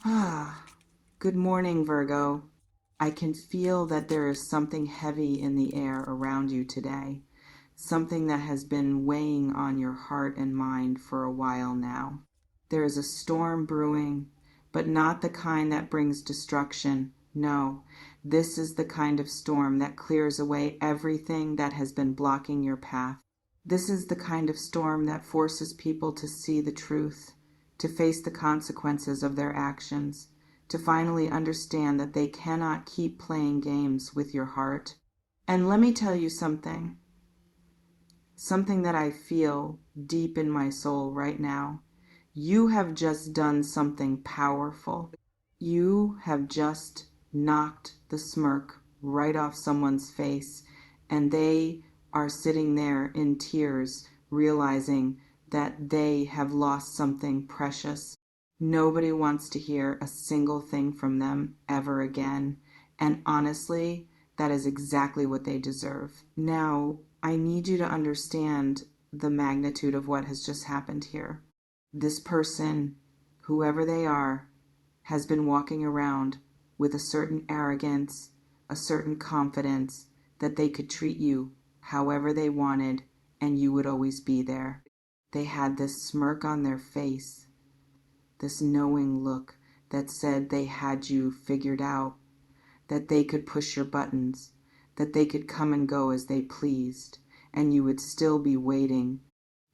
Ah, good morning, Virgo. I can feel that there is something heavy in the air around you today, something that has been weighing on your heart and mind for a while now. There is a storm brewing, but not the kind that brings destruction. No, this is the kind of storm that clears away everything that has been blocking your path. This is the kind of storm that forces people to see the truth, to face the consequences of their actions, to finally understand that they cannot keep playing games with your heart. And let me tell you something that I feel deep in my soul right now. You have just done something powerful. You have just knocked the smirk right off someone's face, and they are sitting there in tears, realizing that they have lost something precious. Nobody wants to hear a single thing from them ever again. And honestly, that is exactly what they deserve. Now, I need you to understand the magnitude of what has just happened here. This person, whoever they are, has been walking around with a certain arrogance, a certain confidence that they could treat you however they wanted and you would always be there. They had this smirk on their face, this knowing look that said they had you figured out, that they could push your buttons, that they could come and go as they pleased, and you would still be waiting.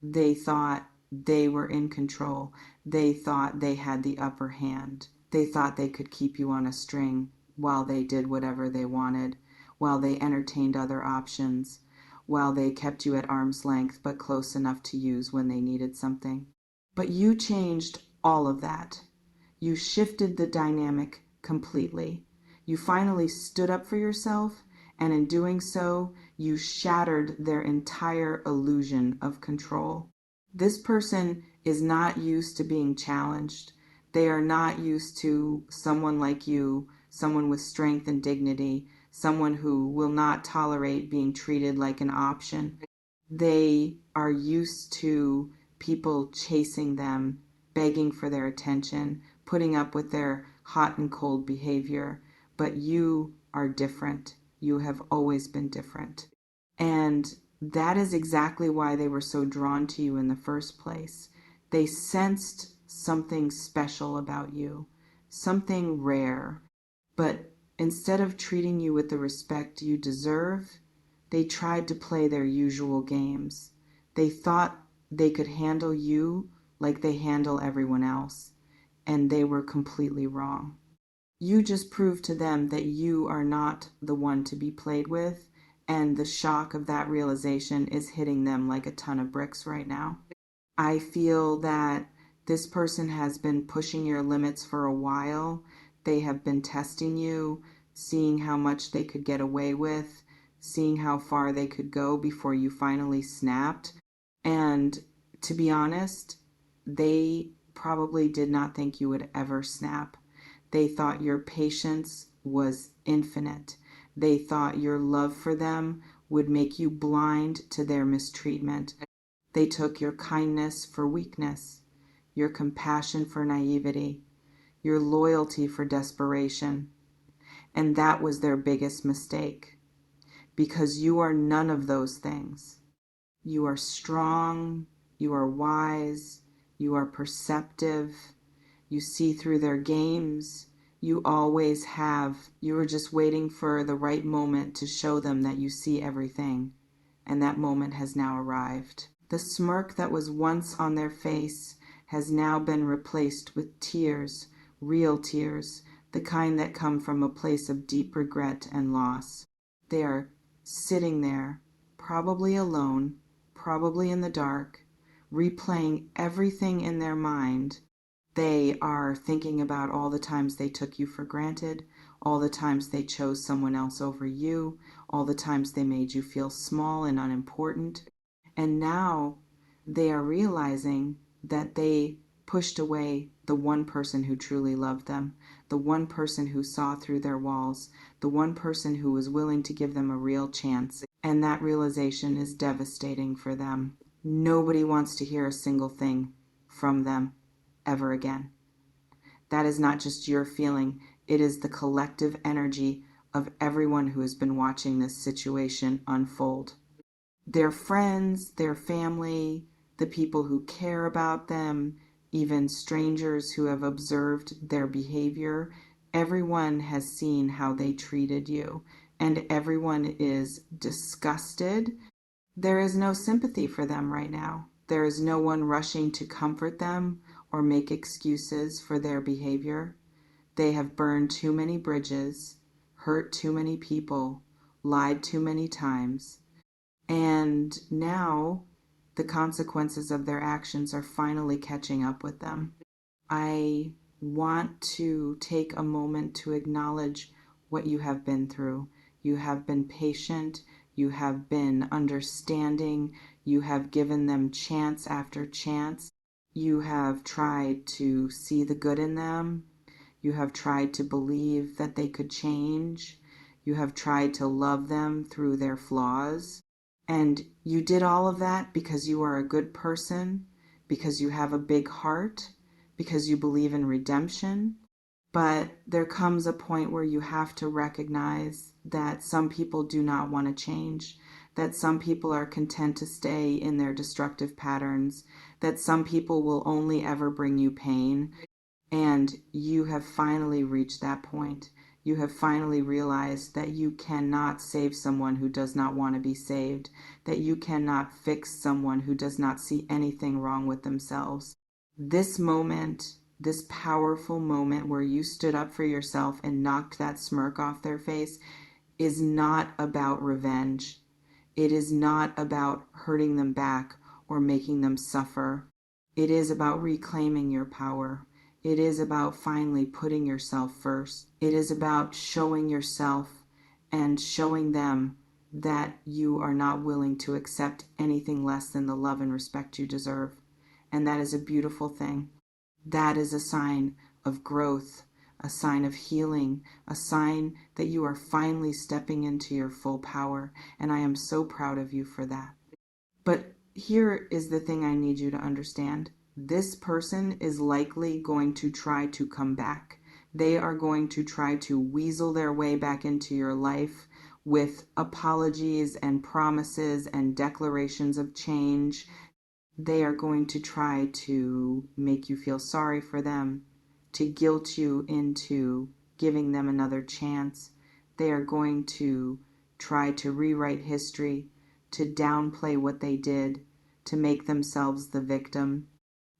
They thought they were in control. They thought they had the upper hand. They thought they could keep you on a string while they did whatever they wanted, while they entertained other options, while they kept you at arm's length but close enough to use when they needed something. But you changed all of that. You shifted the dynamic completely. You finally stood up for yourself, and in doing so, you shattered their entire illusion of control. This person is not used to being challenged. They are not used to someone like you, someone with strength and dignity, someone who will not tolerate being treated like an option. They are used to people chasing them, begging for their attention, putting up with their hot and cold behavior. But you are different. You have always been different. And that is exactly why they were so drawn to you in the first place. They sensed something special about you, something rare. But instead of treating you with the respect you deserve, they tried to play their usual games. They thought they could handle you like they handle everyone else, and they were completely wrong. You just proved to them that you are not the one to be played with, and the shock of that realization is hitting them like a ton of bricks right now. I feel that this person has been pushing your limits for a while. They have been testing you, seeing how much they could get away with, seeing how far they could go before you finally snapped. And to be honest, they probably did not think you would ever snap. They thought your patience was infinite. They thought your love for them would make you blind to their mistreatment. They took your kindness for weakness, your compassion for naivety, your loyalty for desperation. And that was their biggest mistake, because you are none of those things. You are strong, you are wise, you are perceptive, you see through their games. You always have. You are just waiting for the right moment to show them that you see everything, and that moment has now arrived. The smirk that was once on their face has now been replaced with tears, real tears, the kind that come from a place of deep regret and loss. They are sitting there, probably alone, probably in the dark, replaying everything in their mind. They are thinking about all the times they took you for granted, all the times they chose someone else over you, all the times they made you feel small and unimportant. And now they are realizing that they pushed away the one person who truly loved them, the one person who saw through their walls, the one person who was willing to give them a real chance. And that realization is devastating for them. Nobody wants to hear a single thing from them ever again. That is not just your feeling, it is the collective energy of everyone who has been watching this situation unfold. Their friends, their family, the people who care about them, even strangers who have observed their behavior, everyone has seen how they treated you, and everyone is disgusted. There is no sympathy for them right now. There is no one rushing to comfort them or make excuses for their behavior. They have burned too many bridges, hurt too many people, lied too many times, and now the consequences of their actions are finally catching up with them. I want to take a moment to acknowledge what you have been through. You have been patient, you have been understanding, you have given them chance after chance. You have tried to see the good in them. You have tried to believe that they could change. You have tried to love them through their flaws. And you did all of that because you are a good person, because you have a big heart, because you believe in redemption. But there comes a point where you have to recognize that some people do not want to change, that some people are content to stay in their destructive patterns, that some people will only ever bring you pain. And you have finally reached that point. You have finally realized that you cannot save someone who does not want to be saved, that you cannot fix someone who does not see anything wrong with themselves. This moment, this powerful moment where you stood up for yourself and knocked that smirk off their face, is not about revenge. It is not about hurting them back or making them suffer. It is about reclaiming your power. It is about finally putting yourself first. It is about showing yourself and showing them that you are not willing to accept anything less than the love and respect you deserve. And that is a beautiful thing. That is a sign of growth, a sign of healing, a sign that you are finally stepping into your full power. And I am so proud of you for that. But here is the thing I need you to understand. This person is likely going to try to come back. They are going to try to weasel their way back into your life with apologies and promises and declarations of change. They are going to try to make you feel sorry for them, to guilt you into giving them another chance. They are going to try to rewrite history, to downplay what they did, to make themselves the victim.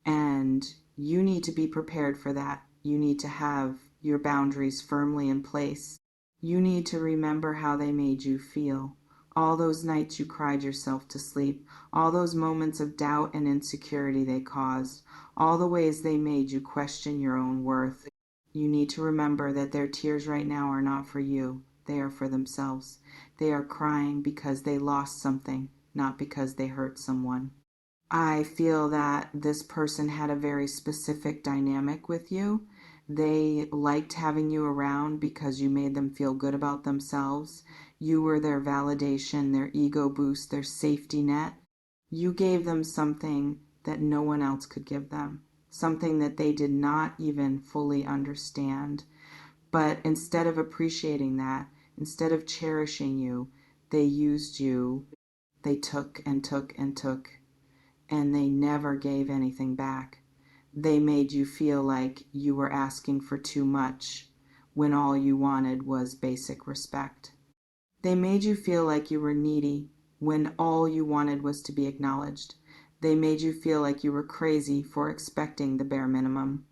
And you need to be prepared for that. You need to have your boundaries firmly in place. You need to remember how they made you feel. All those nights you cried yourself to sleep, all those moments of doubt and insecurity they caused, all the ways they made you question your own worth. You need to remember that their tears right now are not for you. They are for themselves. They are crying because they lost something, not because they hurt someone. I feel that this person had a very specific dynamic with you. They liked having you around because you made them feel good about themselves. You were their validation, their ego boost, their safety net. You gave them something that no one else could give them, something that they did not even fully understand. But instead of appreciating that, instead of cherishing you, they used you. They took and took and took, and they never gave anything back. They made you feel like you were asking for too much when all you wanted was basic respect. They made you feel like you were needy when all you wanted was to be acknowledged. They made you feel like you were crazy for expecting the bare minimum.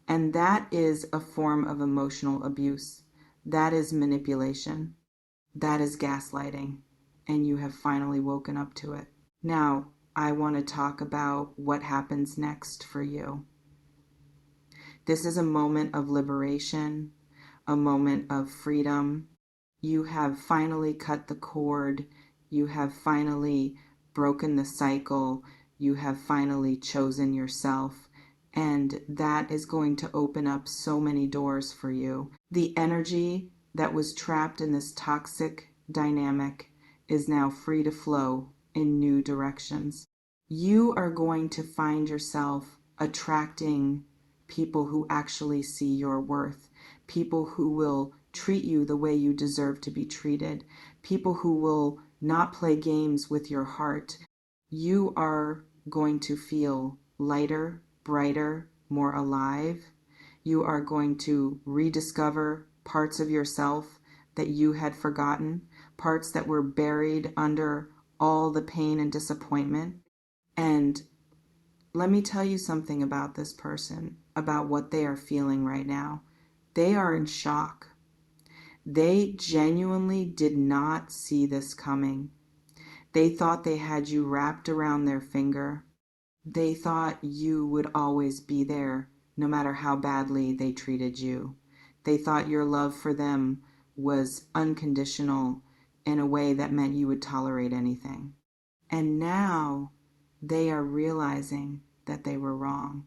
And that is a form of emotional abuse. That is manipulation. That is gaslighting. And you have finally woken up to it. Now, I want to talk about what happens next for you. This is a moment of liberation, a moment of freedom. You have finally cut the cord. You have finally broken the cycle. You have finally chosen yourself. And that is going to open up so many doors for you. The energy that was trapped in this toxic dynamic is now free to flow in new directions. You are going to find yourself attracting people who actually see your worth, people who will treat you the way you deserve to be treated, people who will not play games with your heart. You are going to feel lighter, brighter, more alive. You are going to rediscover parts of yourself that you had forgotten, parts that were buried under all the pain and disappointment. And let me tell you something about this person, about what they are feeling right now. They are in shock. They genuinely did not see this coming. They thought they had you wrapped around their finger. They thought you would always be there, no matter how badly they treated you. They thought your love for them was unconditional in a way that meant you would tolerate anything. And now they are realizing that they were wrong.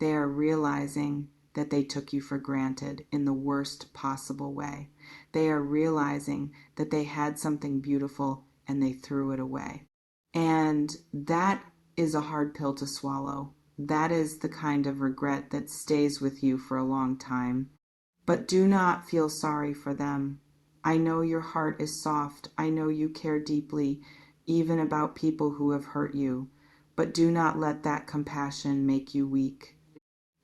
They are realizing that they took you for granted in the worst possible way. They are realizing that they had something beautiful and they threw it away. And that is a hard pill to swallow. That is the kind of regret that stays with you for a long time. But do not feel sorry for them. I know your heart is soft. I know you care deeply, even about people who have hurt you. But do not let that compassion make you weak.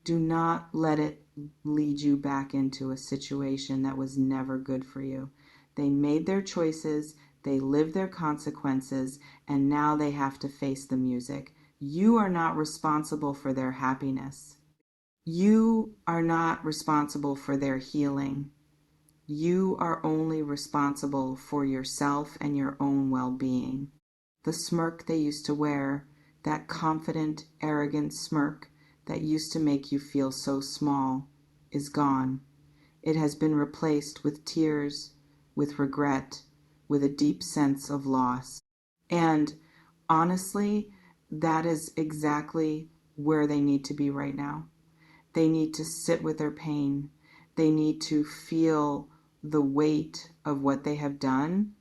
Do not let it lead you back into a situation that was never good for you. They made their choices, they lived their consequences, and now they have to face the music. You are not responsible for their happiness. You are not responsible for their healing. You are only responsible for yourself and your own well-being. The smirk they used to wear, that confident, arrogant smirk that used to make you feel so small, is gone. It has been replaced with tears, with regret, with a deep sense of loss. And honestly, that is exactly where they need to be right now. They need to sit with their pain. They need to feel the weight of what they have done.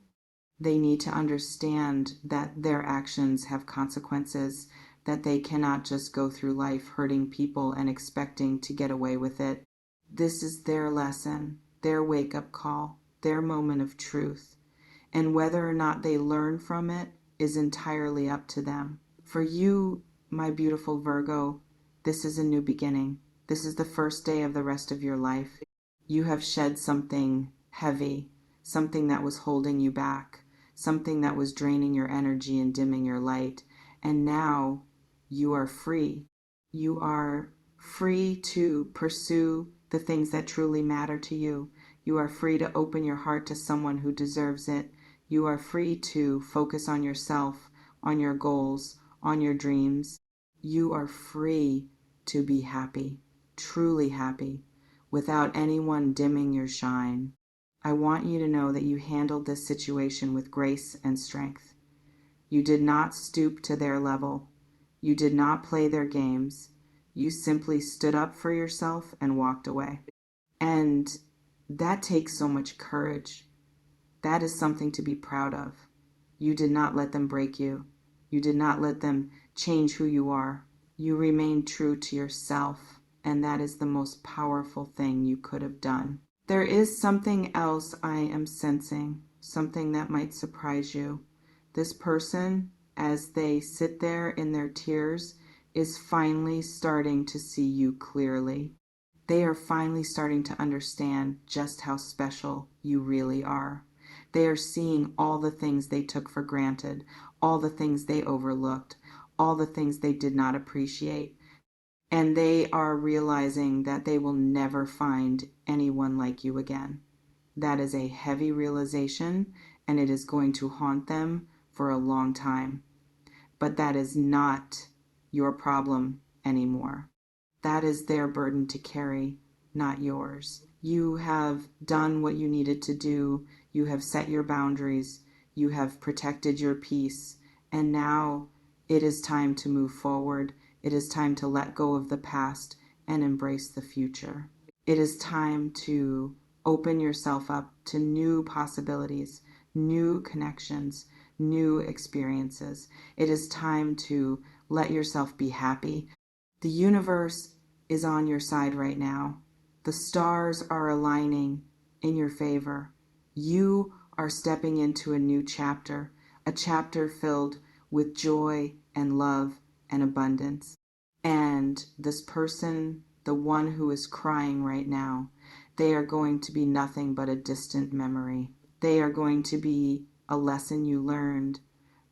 They need to understand that their actions have consequences, that they cannot just go through life hurting people and expecting to get away with it. This is their lesson, their wake-up call, their moment of truth. And whether or not they learn from it is entirely up to them. For you, my beautiful Virgo, this is a new beginning. This is the first day of the rest of your life. You have shed something heavy, something that was holding you back, something that was draining your energy and dimming your light. And now you are free. You are free to pursue the things that truly matter to you. You are free to open your heart to someone who deserves it. You are free to focus on yourself, on your goals, on your dreams. You are free to be happy, truly happy, without anyone dimming your shine. I want you to know that you handled this situation with grace and strength. You did not stoop to their level. You did not play their games. You simply stood up for yourself and walked away. And that takes so much courage. That is something to be proud of. You did not let them break you. You did not let them change who you are. You remained true to yourself, and that is the most powerful thing you could have done. There is something else I am sensing, something that might surprise you. This person, as they sit there in their tears, is finally starting to see you clearly. They are finally starting to understand just how special you really are. They are seeing all the things they took for granted, all the things they overlooked, all the things they did not appreciate. And they are realizing that they will never find anyone like you again. That is a heavy realization, and it is going to haunt them for a long time. But that is not your problem anymore. That is their burden to carry, not yours. You have done what you needed to do. You have set your boundaries. You have protected your peace. And now it is time to move forward. It is time to let go of the past and embrace the future. It is time to open yourself up to new possibilities, new connections, new experiences. It is time to let yourself be happy. The universe is on your side right now. The stars are aligning in your favor. You are stepping into a new chapter, a chapter filled with joy and love and abundance. And this person, the one who is crying right now, they are going to be nothing but a distant memory. They are going to be a lesson you learned,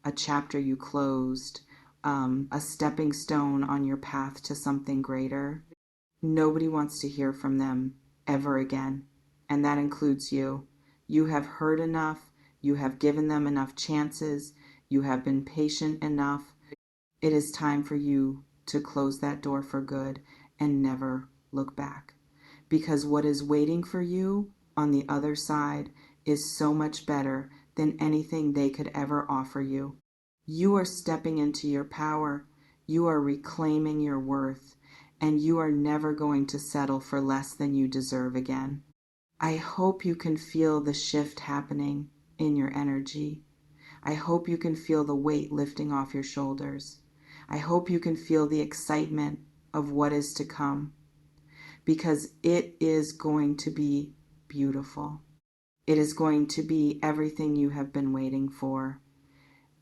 a chapter you closed, a stepping stone on your path to something greater. Nobody wants to hear from them ever again, and that includes you. You have heard enough. You have given them enough chances. You have been patient enough. It is time for you to close that door for good and never look back. Because what is waiting for you on the other side is so much better than anything they could ever offer you. You are stepping into your power. You are reclaiming your worth, and you are never going to settle for less than you deserve again. I hope you can feel the shift happening in your energy. I hope you can feel the weight lifting off your shoulders. I hope you can feel the excitement of what is to come, because it is going to be beautiful. It is going to be everything you have been waiting for.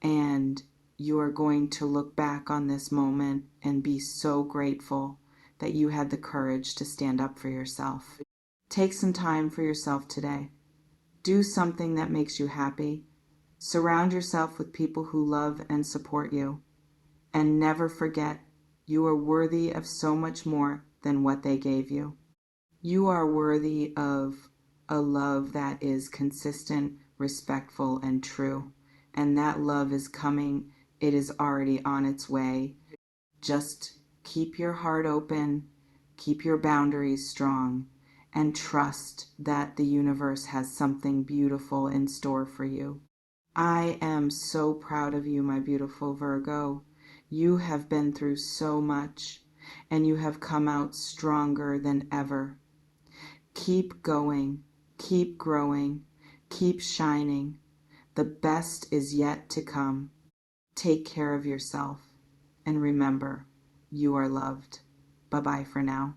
And you are going to look back on this moment and be so grateful that you had the courage to stand up for yourself. Take some time for yourself today. Do something that makes you happy. Surround yourself with people who love and support you. And never forget, you are worthy of so much more than what they gave you. You are worthy of a love that is consistent, respectful, and true. And that love is coming. It is already on its way. Just keep your heart open, keep your boundaries strong, and trust that the universe has something beautiful in store for you. I am so proud of you, my beautiful Virgo. You have been through so much, and you have come out stronger than ever. Keep going, keep growing, keep shining. The best is yet to come. Take care of yourself, and remember, you are loved. Bye-bye for now.